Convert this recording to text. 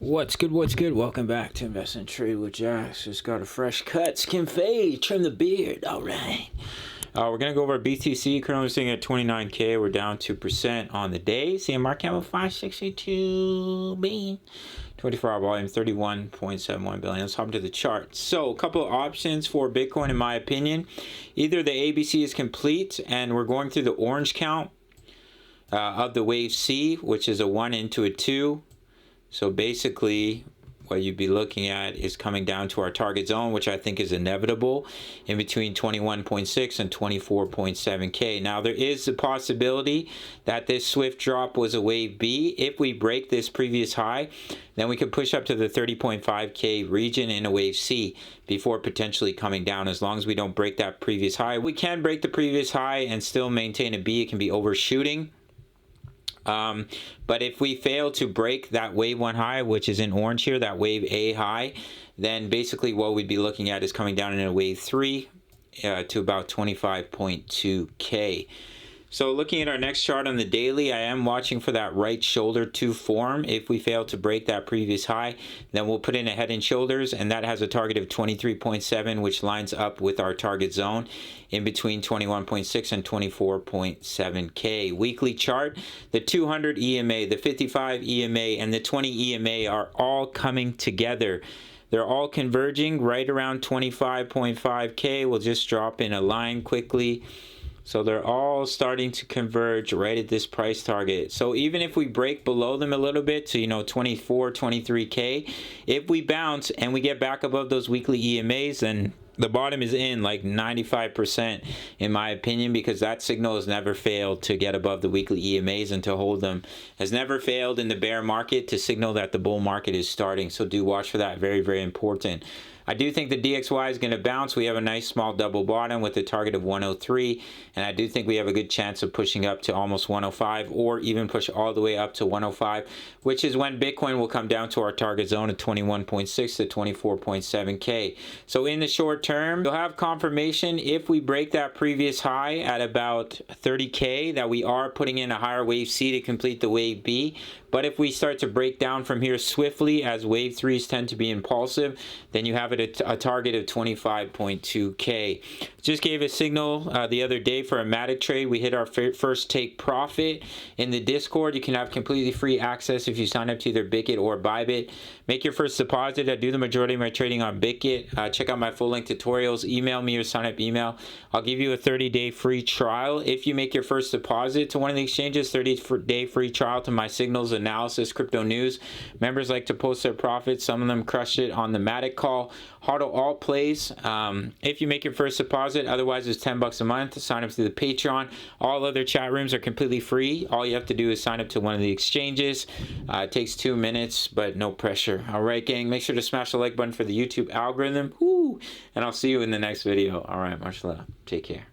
What's good? What's good? Welcome back to Invest and Trade with Jax. Just got a fresh cut. Skin fade. Trim the beard. All right. We're going to go over BTC. Currently sitting at 29K. We're down 2% on the day. Seeing market cap of 562 billion. 24-hour volume, 31.71 billion. Let's hop into the chart. So, a couple of options for Bitcoin, in my opinion. Either the ABC is complete, and we're going through the orange count of the wave C, which is a 1 into a 2. So basically, what you'd be looking at is coming down to our target zone, which I think is inevitable, in between 21.6 and 24.7K. Now, there is a possibility that this swift drop was a wave B. If we break this previous high, then we could push up to the 30.5K region in a wave C before potentially coming down, as long as we don't break that previous high. We can break the previous high and still maintain a B. It can be overshooting. But if we fail to break that wave 1 high, which is in orange here, that wave A high, then basically what we'd be looking at is coming down in a wave 3 to about 25.2K. So looking at our next chart on the daily, I am watching for that right shoulder to form. If we fail to break that previous high, then we'll put in a head and shoulders, and that has a target of 23.7, which lines up with our target zone in between 21.6 and 24.7K. Weekly chart, the 200 EMA, the 55 EMA, and the 20 EMA are all coming together. They're all converging right around 25.5K. We'll just drop in a line quickly. So they're all starting to converge right at this price target. So even if we break below them a little bit to, 24, 23K, if we bounce and we get back above those weekly EMAs, then the bottom is in like 95% in my opinion, because that signal has never failed to get above the weekly EMAs and to hold them. Has never failed in the bear market to signal that the bull market is starting. So do watch for that. Very, very important. I do think the DXY is going to bounce. We have a nice small double bottom with a target of 103, and I do think we have a good chance of pushing up to almost 105, or even push all the way up to 105, which is when Bitcoin will come down to our target zone of 21.6 to 24.7K. So in the short term, you'll have confirmation if we break that previous high at about 30K that we are putting in a higher wave C to complete the wave B. But if we start to break down from here swiftly, as wave 3s tend to be impulsive, then you have it at a target of 25.2K. Just gave a signal the other day for a Matic trade. We hit our first take profit in the Discord. You can have completely free access if you sign up to either Bitkit or Bybit. Make your first deposit. I do the majority of my trading on Bitkit. Check out my full length tutorials. Email me your sign up email. I'll give you a 30-day free trial. If you make your first deposit to one of the exchanges, 30-day free trial to my signals analysis crypto news. Members like to post their profits. Some of them crushed it on the Matic call. Huddle all plays. If you make your first deposit, otherwise it's $10 a month. Sign up to the Patreon. All other chat rooms are completely free. All you have to do is sign up to one of the exchanges. It takes 2 minutes, but no pressure. All right, gang. Make sure to smash the like button for the YouTube algorithm. Woo! And I'll see you in the next video. All right, much love. Take care.